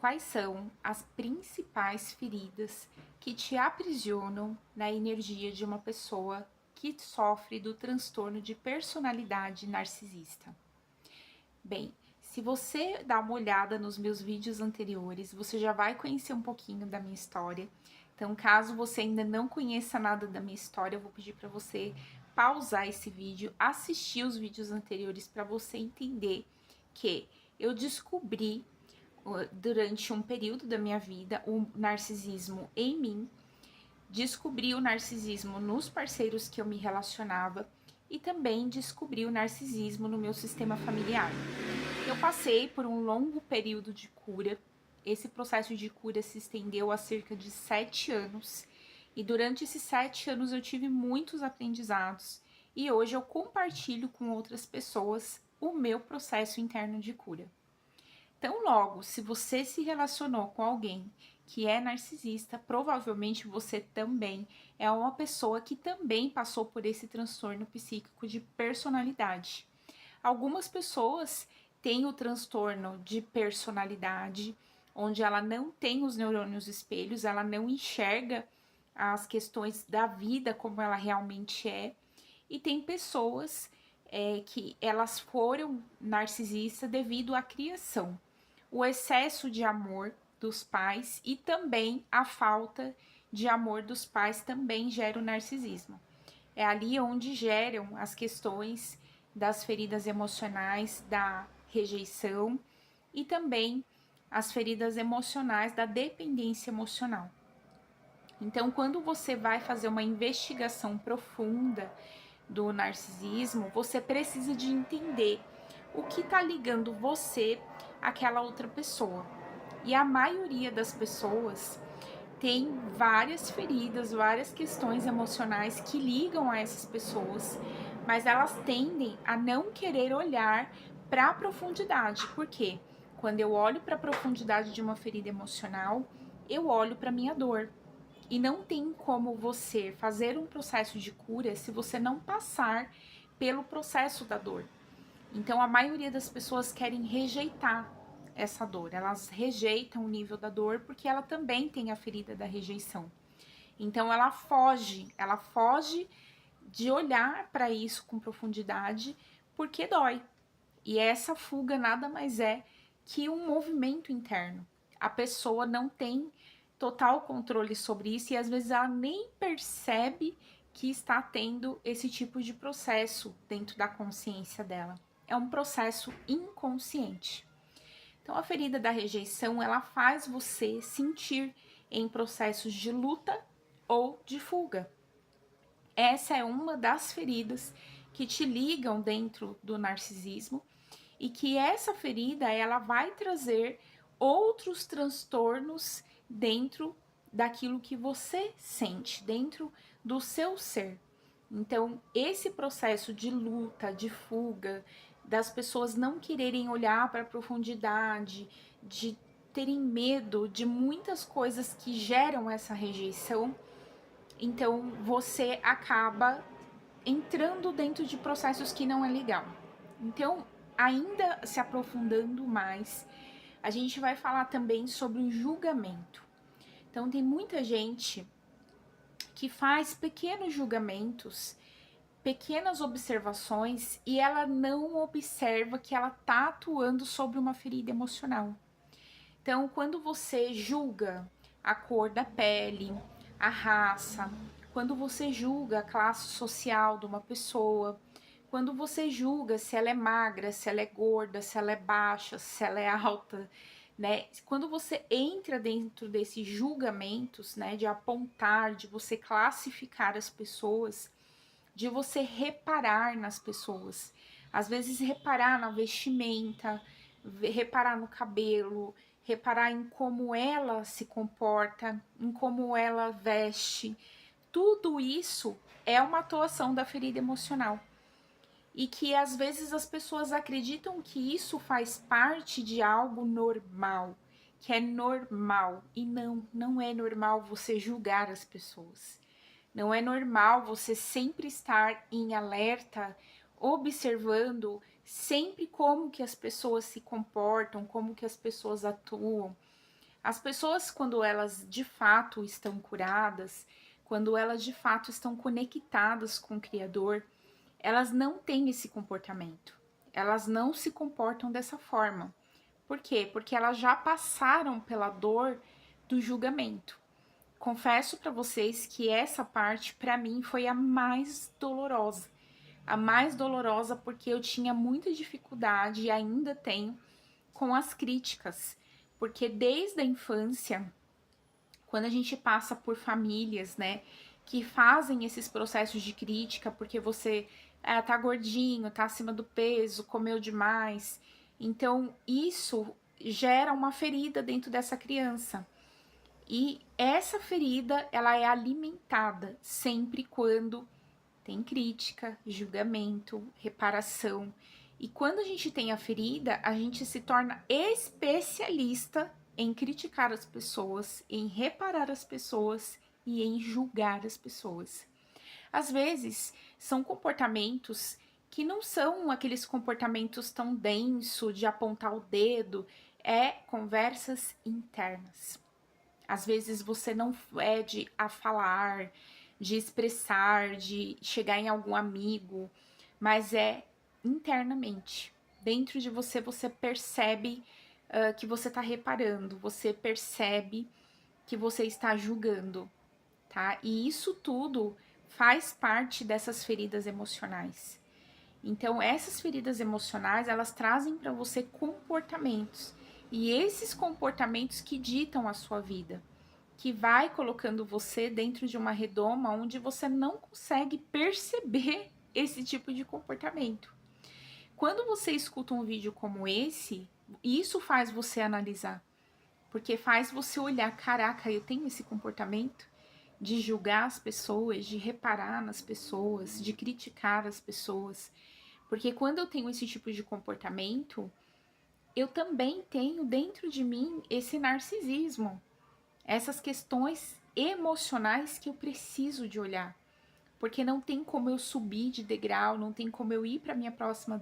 Quais são as principais feridas que te aprisionam na energia de uma pessoa que sofre do transtorno de personalidade narcisista? Bem, se você dá uma olhada nos meus vídeos anteriores, você já vai conhecer um pouquinho da minha história. Então, caso você ainda não conheça nada da minha história, eu vou pedir para você pausar esse vídeo, assistir os vídeos anteriores para você entender que eu descobri durante um período da minha vida o narcisismo em mim, descobri o narcisismo nos parceiros que eu me relacionava e também descobri o narcisismo no meu sistema familiar. Eu passei por um longo período de cura. Esse processo de cura se estendeu a cerca de 7 anos. E durante esses 7 anos eu tive muitos aprendizados. E hoje eu compartilho com outras pessoas o meu processo interno de cura. Então, logo, se você se relacionou com alguém que é narcisista, provavelmente você também é uma pessoa que também passou por esse transtorno psíquico de personalidade. Algumas pessoas têm o transtorno de personalidade, onde ela não tem os neurônios espelhos, ela não enxerga as questões da vida como ela realmente é. E tem pessoas que elas foram narcisistas devido à criação, o excesso de amor dos pais e também a falta de amor dos pais também gera o narcisismo. É ali onde geram as questões das feridas emocionais, da rejeição e também as feridas emocionais da dependência emocional. Então, quando você vai fazer uma investigação profunda do narcisismo, você precisa de entender o que está ligando você àquela outra pessoa. E a maioria das pessoas tem várias feridas, várias questões emocionais que ligam a essas pessoas, mas elas tendem a não querer olhar para a profundidade. Por quê? Quando eu olho para a profundidade de uma ferida emocional, eu olho para minha dor. E não tem como você fazer um processo de cura se você não passar pelo processo da dor. Então, a maioria das pessoas querem rejeitar essa dor, elas rejeitam o nível da dor porque ela também tem a ferida da rejeição. Então, ela foge de olhar para isso com profundidade porque dói. E essa fuga nada mais é que um movimento interno. A pessoa não tem total controle sobre isso e às vezes ela nem percebe que está tendo esse tipo de processo dentro da consciência dela. É um processo inconsciente. Então, a ferida da rejeição, ela faz você sentir em processos de luta ou de fuga. Essa é uma das feridas que te ligam dentro do narcisismo e que essa ferida, ela vai trazer outros transtornos dentro daquilo que você sente, dentro do seu ser. Então, esse processo de luta, de fuga, das pessoas não quererem olhar para a profundidade, de terem medo de muitas coisas que geram essa rejeição, então você acaba entrando dentro de processos que não é legal. Então, ainda se aprofundando mais, a gente vai falar também sobre o julgamento. Então, tem muita gente que faz pequenos julgamentos, pequenas observações e ela não observa que ela tá atuando sobre uma ferida emocional. Então, quando você julga a cor da pele, a raça, quando você julga a classe social de uma pessoa, quando você julga se ela é magra, se ela é gorda, se ela é baixa, se ela é alta, né? Quando você entra dentro desses julgamentos, né, de apontar, de você classificar as pessoas, de você reparar nas pessoas, às vezes reparar na vestimenta, reparar no cabelo, reparar em como ela se comporta, em como ela veste, tudo isso é uma atuação da ferida emocional. E que às vezes as pessoas acreditam que isso faz parte de algo normal, que é normal. E não, não é normal você julgar as pessoas. Não é normal você sempre estar em alerta, observando sempre como que as pessoas se comportam, como que as pessoas atuam. As pessoas, quando elas de fato estão curadas, quando elas de fato estão conectadas com o Criador, elas não têm esse comportamento. Elas não se comportam dessa forma. Por quê? Porque elas já passaram pela dor do julgamento. Confesso para vocês que essa parte, para mim, foi a mais dolorosa. A mais dolorosa porque eu tinha muita dificuldade e ainda tenho com as críticas. Porque desde a infância, quando a gente passa por famílias, né, que fazem esses processos de crítica, porque você tá gordinho, tá acima do peso, comeu demais. Então, isso gera uma ferida dentro dessa criança. E essa ferida, ela é alimentada sempre quando tem crítica, julgamento, reparação. E quando a gente tem a ferida, a gente se torna especialista em criticar as pessoas, em reparar as pessoas e em julgar as pessoas. Às vezes, são comportamentos que não são aqueles comportamentos tão densos de apontar o dedo, é conversas internas. Às vezes você não é de a falar, de expressar, de chegar em algum amigo, mas é internamente. Dentro de você, você percebe que você está reparando, você percebe que você está julgando, tá? E isso tudo faz parte dessas feridas emocionais. Então, essas feridas emocionais, elas trazem para você comportamentos. E esses comportamentos que ditam a sua vida, que vai colocando você dentro de uma redoma onde você não consegue perceber esse tipo de comportamento. Quando você escuta um vídeo como esse, isso faz você analisar, porque faz você olhar, caraca, eu tenho esse comportamento de julgar as pessoas, de reparar nas pessoas, de criticar as pessoas. Porque quando eu tenho esse tipo de comportamento, eu também tenho dentro de mim esse narcisismo, essas questões emocionais que eu preciso de olhar. Porque não tem como eu subir de degrau, não tem como eu ir para a minha próxima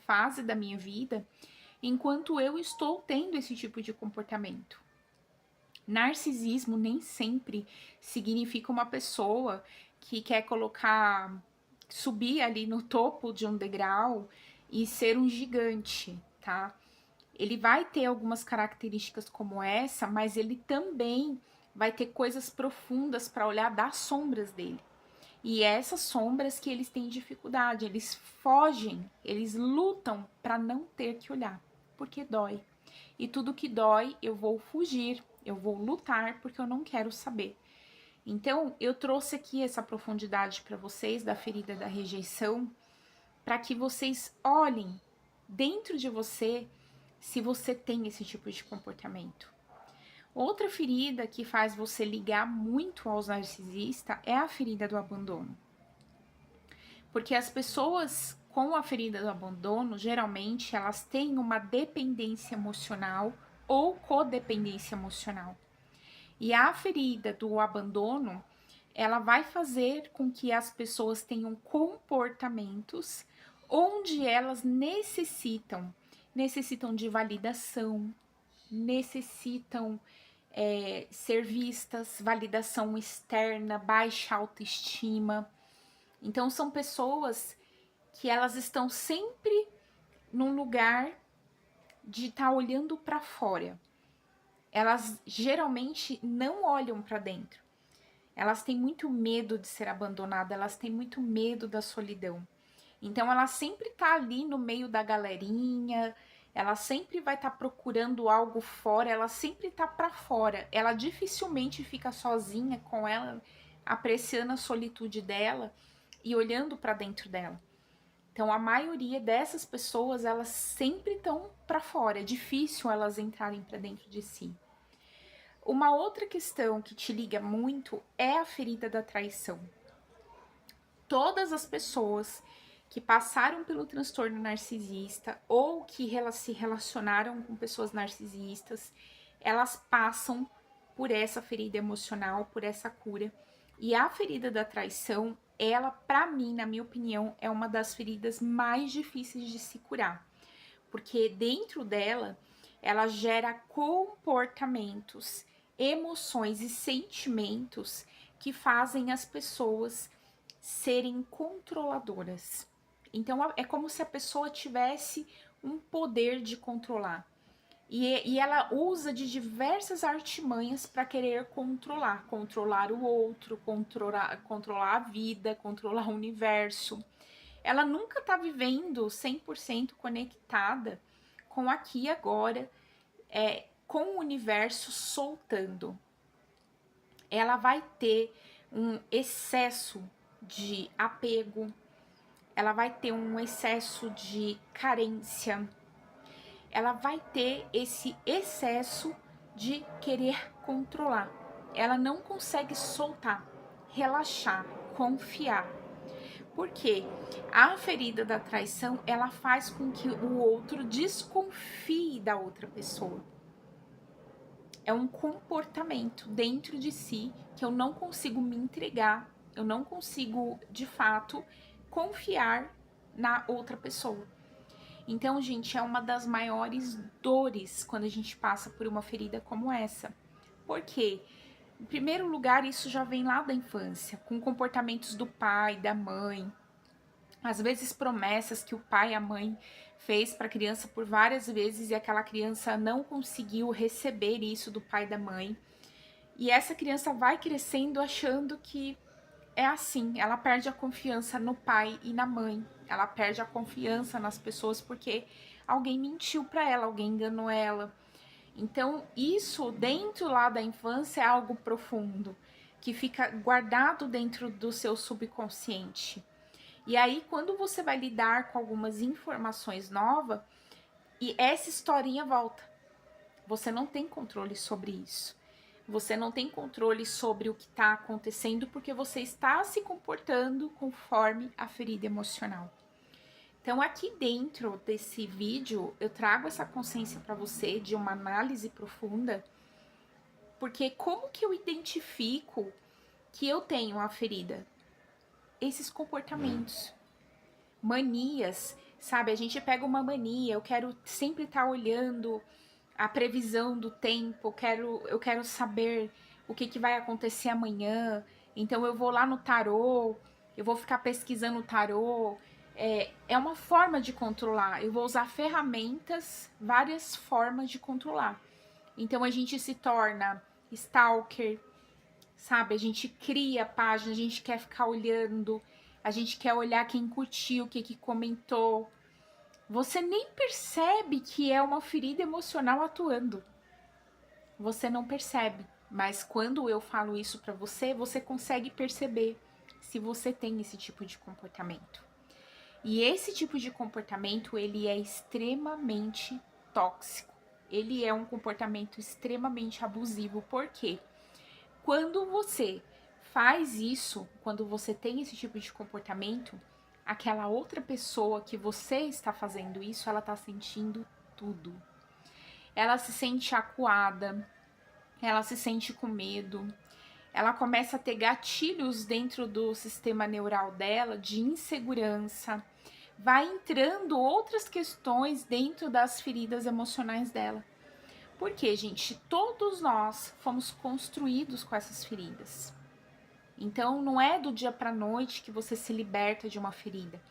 fase da minha vida enquanto eu estou tendo esse tipo de comportamento. Narcisismo nem sempre significa uma pessoa que quer subir ali no topo de um degrau e ser um gigante, tá? Ele vai ter algumas características como essa, mas ele também vai ter coisas profundas para olhar das sombras dele. E essas sombras que eles têm dificuldade, eles fogem, eles lutam para não ter que olhar, porque dói. E tudo que dói, eu vou fugir, eu vou lutar porque eu não quero saber. Então, eu trouxe aqui essa profundidade para vocês da ferida da rejeição, para que vocês olhem dentro de você se você tem esse tipo de comportamento. Outra ferida que faz você ligar muito aos narcisistas é a ferida do abandono. Porque as pessoas com a ferida do abandono, geralmente, elas têm uma dependência emocional ou codependência emocional. E a ferida do abandono, ela vai fazer com que as pessoas tenham comportamentos onde elas necessitam de validação, necessitam ser vistas, validação externa, baixa autoestima. Então são pessoas que elas estão sempre num lugar de estar olhando para fora. Elas geralmente não olham para dentro. Elas têm muito medo de ser abandonadas, elas têm muito medo da solidão. Então ela sempre tá ali no meio da galerinha, ela sempre vai estar procurando algo fora, ela sempre tá para fora. Ela dificilmente fica sozinha com ela, apreciando a solitude dela e olhando para dentro dela. Então a maioria dessas pessoas, elas sempre estão para fora, é difícil elas entrarem para dentro de si. Uma outra questão que te liga muito é a ferida da traição. Todas as pessoas que passaram pelo transtorno narcisista ou que se relacionaram com pessoas narcisistas, elas passam por essa ferida emocional, por essa cura. E a ferida da traição, ela, para mim, na minha opinião, é uma das feridas mais difíceis de se curar. Porque dentro dela ela gera comportamentos, emoções e sentimentos que fazem as pessoas serem controladoras. Então é como se a pessoa tivesse um poder de controlar. E ela usa de diversas artimanhas para querer controlar o outro, controlar a vida, controlar o universo. Ela nunca está vivendo 100% conectada com aqui e agora, com o universo soltando. Ela vai ter um excesso de apego, ela vai ter um excesso de carência, ela vai ter esse excesso de querer controlar. Ela não consegue soltar, relaxar, confiar. Porque a ferida da traição, ela faz com que o outro desconfie da outra pessoa. É um comportamento dentro de si que eu não consigo me entregar, eu não consigo, de fato, confiar na outra pessoa. Então, gente, é uma das maiores dores quando a gente passa por uma ferida como essa. Por quê? Em primeiro lugar, isso já vem lá da infância, com comportamentos do pai, da mãe, às vezes promessas que o pai e a mãe fez para a criança por várias vezes e aquela criança não conseguiu receber isso do pai e da mãe. E essa criança vai crescendo achando que é assim, ela perde a confiança no pai e na mãe, ela perde a confiança nas pessoas porque alguém mentiu para ela, alguém enganou ela. Então, isso dentro lá da infância é algo profundo, que fica guardado dentro do seu subconsciente. E aí, quando você vai lidar com algumas informações novas, e essa historinha volta. Você não tem controle sobre isso. Você não tem controle sobre o que está acontecendo porque você está se comportando conforme a ferida emocional. Então, aqui dentro desse vídeo, eu trago essa consciência para você de uma análise profunda, porque como que eu identifico que eu tenho a ferida? Esses comportamentos, manias, sabe? A gente pega uma mania, eu quero sempre estar olhando a previsão do tempo, eu quero saber o que vai acontecer amanhã, então eu vou lá no tarô, eu vou ficar pesquisando o tarô. É uma forma de controlar, eu vou usar ferramentas, várias formas de controlar. Então a gente se torna stalker, sabe? A gente cria página, a gente quer ficar olhando, a gente quer olhar quem curtiu, o que comentou. Você nem percebe que é uma ferida emocional atuando. Você não percebe, mas quando eu falo isso para você, você consegue perceber se você tem esse tipo de comportamento. E esse tipo de comportamento, ele é extremamente tóxico. Ele é um comportamento extremamente abusivo, porque quando você faz isso, quando você tem esse tipo de comportamento, aquela outra pessoa que você está fazendo isso, ela está sentindo tudo. Ela se sente acuada, ela se sente com medo, ela começa a ter gatilhos dentro do sistema neural dela de insegurança, vai entrando outras questões dentro das feridas emocionais dela. Porque, gente, todos nós fomos construídos com essas feridas. Então, não é do dia para noite que você se liberta de uma ferida.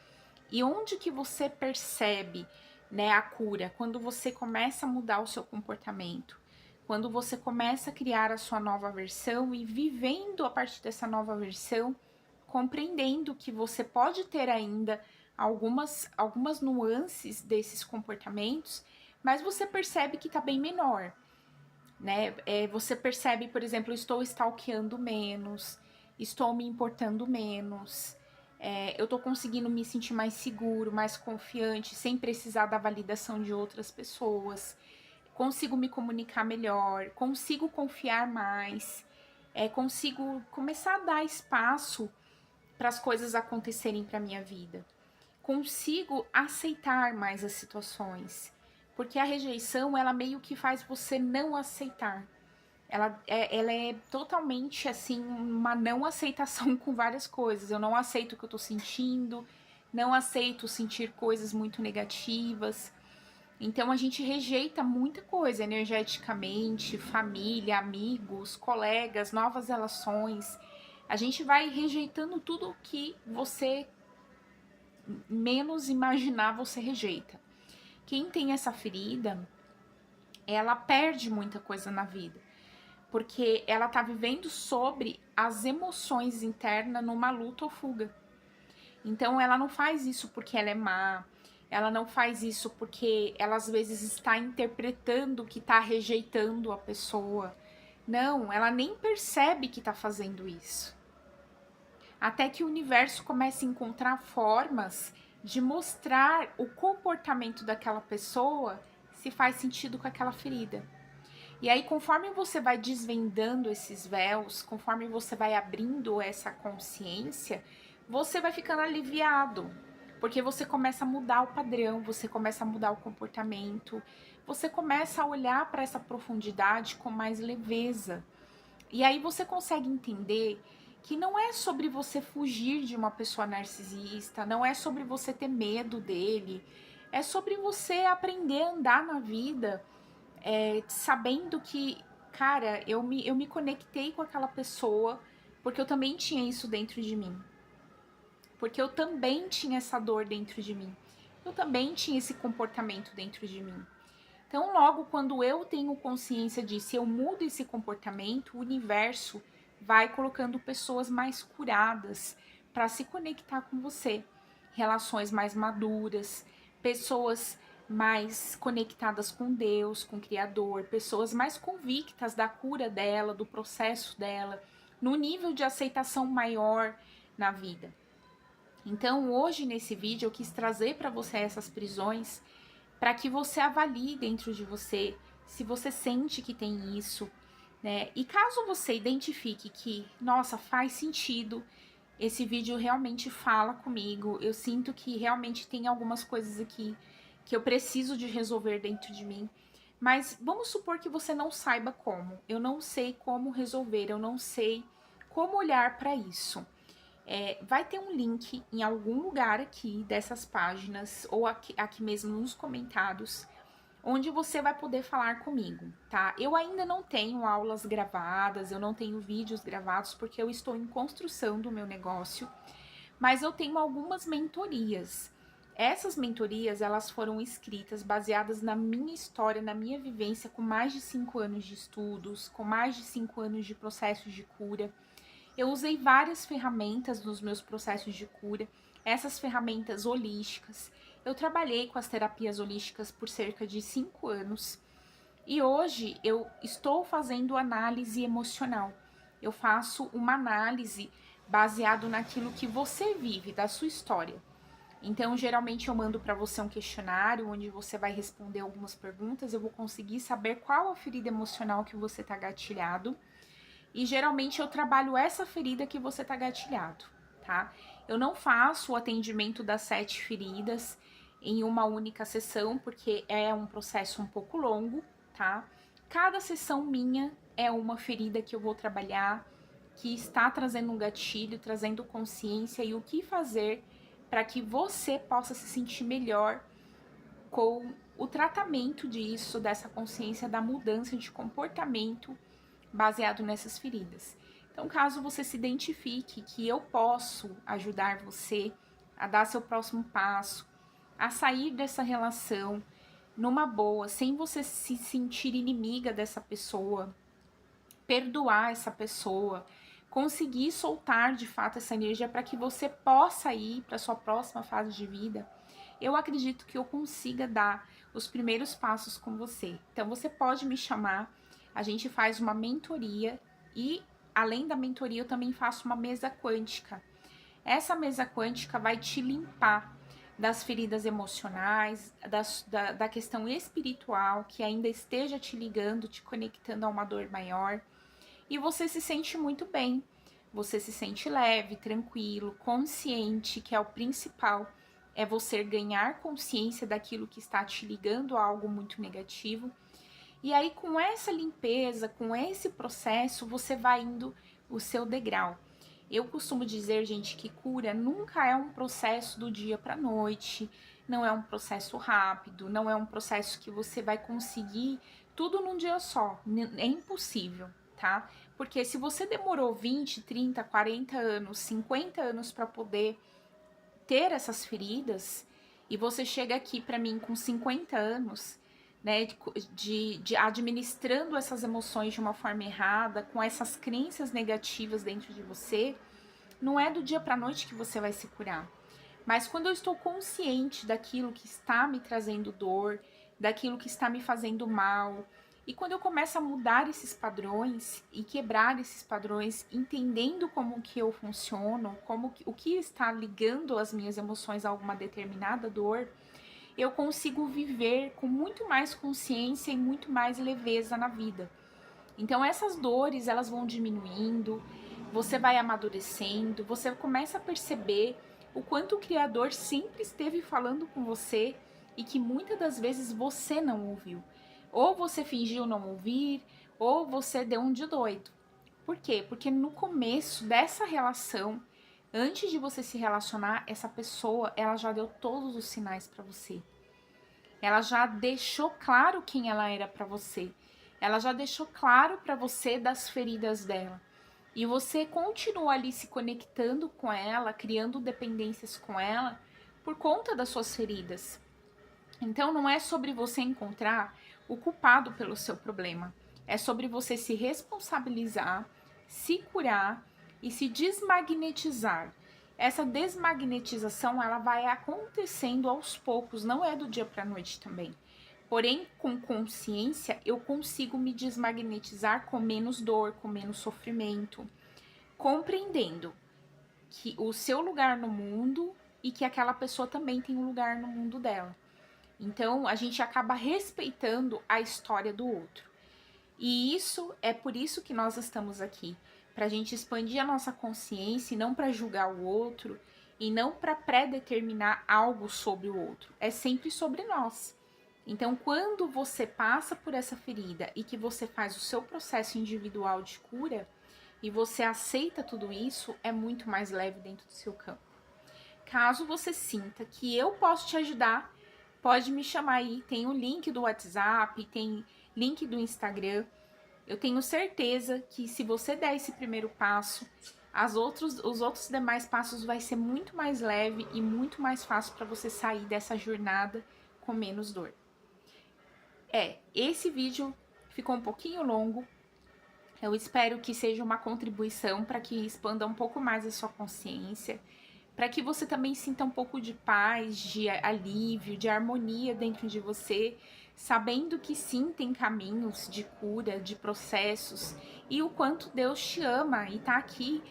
E onde que você percebe, né, a cura? Quando você começa a mudar o seu comportamento. Quando você começa a criar a sua nova versão e vivendo a partir dessa nova versão, compreendendo que você pode ter ainda algumas nuances desses comportamentos, mas você percebe que tá bem menor, né? Você percebe, por exemplo, estou stalkeando menos, estou me importando menos, eu tô conseguindo me sentir mais seguro, mais confiante, sem precisar da validação de outras pessoas, consigo me comunicar melhor, consigo confiar mais, consigo começar a dar espaço para as coisas acontecerem para minha vida. Consigo aceitar mais as situações, porque a rejeição, ela meio que faz você não aceitar. Ela é totalmente, assim, uma não aceitação com várias coisas. Eu não aceito o que eu tô sentindo, não aceito sentir coisas muito negativas. Então a gente rejeita muita coisa energeticamente, família, amigos, colegas, novas relações. A gente vai rejeitando tudo que você menos imaginar, você rejeita. Quem tem essa ferida, ela perde muita coisa na vida, porque ela tá vivendo sobre as emoções internas numa luta ou fuga. Então ela não faz isso porque ela é má, ela não faz isso porque ela às vezes está interpretando que tá rejeitando a pessoa. Não, ela nem percebe que tá fazendo isso. Até que o universo comece a encontrar formas de mostrar o comportamento daquela pessoa se faz sentido com aquela ferida. E aí, conforme você vai desvendando esses véus, conforme você vai abrindo essa consciência, você vai ficando aliviado, porque você começa a mudar o padrão, você começa a mudar o comportamento, você começa a olhar para essa profundidade com mais leveza. E aí você consegue entender que não é sobre você fugir de uma pessoa narcisista, não é sobre você ter medo dele, é sobre você aprender a andar na vida sabendo que, cara, eu me conectei com aquela pessoa porque eu também tinha isso dentro de mim. Porque eu também tinha essa dor dentro de mim. Eu também tinha esse comportamento dentro de mim. Então, logo quando eu tenho consciência disso, eu mudo esse comportamento, o universo vai colocando pessoas mais curadas para se conectar com você. Relações mais maduras, pessoas mais conectadas com Deus, com o Criador, pessoas mais convictas da cura dela, do processo dela, no nível de aceitação maior na vida. Então, hoje nesse vídeo eu quis trazer para você essas prisões para que você avalie dentro de você se você sente que tem isso, né? E caso você identifique que, nossa, faz sentido, esse vídeo realmente fala comigo, eu sinto que realmente tem algumas coisas aqui que eu preciso de resolver dentro de mim. Mas vamos supor que você não saiba como. Eu não sei como resolver, eu não sei como olhar para isso. Vai ter um link em algum lugar aqui dessas páginas, ou aqui mesmo nos comentários, onde você vai poder falar comigo, tá? Eu ainda não tenho aulas gravadas, eu não tenho vídeos gravados, porque eu estou em construção do meu negócio, mas eu tenho algumas mentorias. Essas mentorias, elas foram escritas baseadas na minha história, na minha vivência, com mais de 5 anos de estudos, com mais de 5 anos de processos de cura. Eu usei várias ferramentas nos meus processos de cura, essas ferramentas holísticas. Eu trabalhei com as terapias holísticas por cerca de 5 anos e hoje eu estou fazendo análise emocional. Eu faço uma análise baseado naquilo que você vive, da sua história. Então, geralmente eu mando para você um questionário onde você vai responder algumas perguntas, eu vou conseguir saber qual a ferida emocional que você está gatilhado. E geralmente eu trabalho essa ferida que você tá gatilhado, tá? Eu não faço o atendimento das 7 feridas em uma única sessão, porque é um processo um pouco longo, tá? Cada sessão minha é uma ferida que eu vou trabalhar, que está trazendo um gatilho, trazendo consciência e o que fazer para que você possa se sentir melhor com o tratamento disso, dessa consciência, da mudança de comportamento baseado nessas feridas. Então, caso você se identifique que eu posso ajudar você a dar seu próximo passo, a sair dessa relação numa boa, sem você se sentir inimiga dessa pessoa, perdoar essa pessoa, conseguir soltar de fato essa energia para que você possa ir para sua próxima fase de vida, eu acredito que eu consiga dar os primeiros passos com você. Então você pode me chamar, a gente faz uma mentoria e além da mentoria eu também faço uma mesa quântica. Essa mesa quântica vai te limpar das feridas emocionais, da questão espiritual que ainda esteja te ligando, te conectando a uma dor maior. E você se sente muito bem, você se sente leve, tranquilo, consciente, que é o principal, é você ganhar consciência daquilo que está te ligando a algo muito negativo. E aí, com essa limpeza, com esse processo, você vai indo o seu degrau. Eu costumo dizer, gente, que cura nunca é um processo do dia para noite, não é um processo rápido, não é um processo que você vai conseguir tudo num dia só. É impossível, tá? Porque se você demorou 20, 30, 40 anos, 50 anos para poder ter essas feridas, e você chega aqui para mim com 50 anos, né, de administrando essas emoções de uma forma errada, com essas crenças negativas dentro de você, não é do dia para noite que você vai se curar. Mas quando eu estou consciente daquilo que está me trazendo dor, daquilo que está me fazendo mal, e quando eu começo a mudar esses padrões e quebrar esses padrões, entendendo como que eu funciono, o que está ligando as minhas emoções a alguma determinada dor, eu consigo viver com muito mais consciência e muito mais leveza na vida. Então essas dores, elas vão diminuindo, você vai amadurecendo, você começa a perceber o quanto o Criador sempre esteve falando com você e que muitas das vezes você não ouviu. Ou você fingiu não ouvir, ou você deu um de doido. Por quê? Porque no começo dessa relação, antes de você se relacionar, essa pessoa, ela já deu todos os sinais para você. Ela já deixou claro quem ela era para você. Ela já deixou claro para você das feridas dela. E você continua ali se conectando com ela, criando dependências com ela por conta das suas feridas. Então não é sobre você encontrar o culpado pelo seu problema. É sobre você se responsabilizar, se curar e se desmagnetizar. Essa desmagnetização, ela vai acontecendo aos poucos, não é do dia para a noite também. Porém, com consciência, eu consigo me desmagnetizar com menos dor, com menos sofrimento, compreendendo que o seu lugar no mundo e que aquela pessoa também tem um lugar no mundo dela. Então, a gente acaba respeitando a história do outro. E isso é por isso que nós estamos aqui, para a gente expandir a nossa consciência e não para julgar o outro e não para predeterminar algo sobre o outro. É sempre sobre nós. Então, quando você passa por essa ferida e que você faz o seu processo individual de cura e você aceita tudo isso, é muito mais leve dentro do seu campo. Caso você sinta que eu posso te ajudar, pode me chamar aí. Tem o link do WhatsApp, tem link do Instagram. Eu tenho certeza que se você der esse primeiro passo, os outros demais passos vai ser muito mais leve e muito mais fácil para você sair dessa jornada com menos dor. Esse vídeo ficou um pouquinho longo. Eu espero que seja uma contribuição para que expanda um pouco mais a sua consciência, para que você também sinta um pouco de paz, de alívio, de harmonia dentro de você, sabendo que sim, tem caminhos de cura, de processos, e o quanto Deus te ama e tá aqui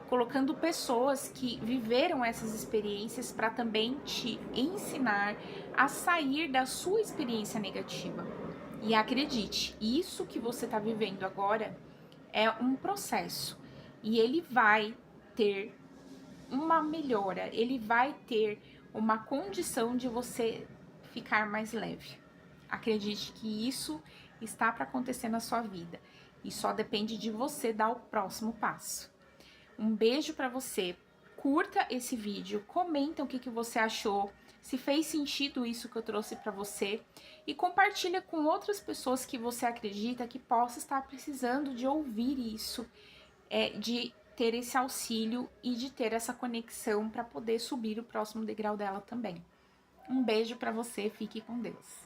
colocando pessoas que viveram essas experiências para também te ensinar a sair da sua experiência negativa. E acredite, isso que você está vivendo agora é um processo e ele vai ter uma melhora, ele vai ter uma condição de você ficar mais leve. Acredite que isso está para acontecer na sua vida e só depende de você dar o próximo passo. Um beijo para você, curta esse vídeo, comenta o que você achou, se fez sentido isso que eu trouxe para você e compartilha com outras pessoas que você acredita que possa estar precisando de ouvir isso, de ter esse auxílio e de ter essa conexão para poder subir o próximo degrau dela também. Um beijo para você, fique com Deus.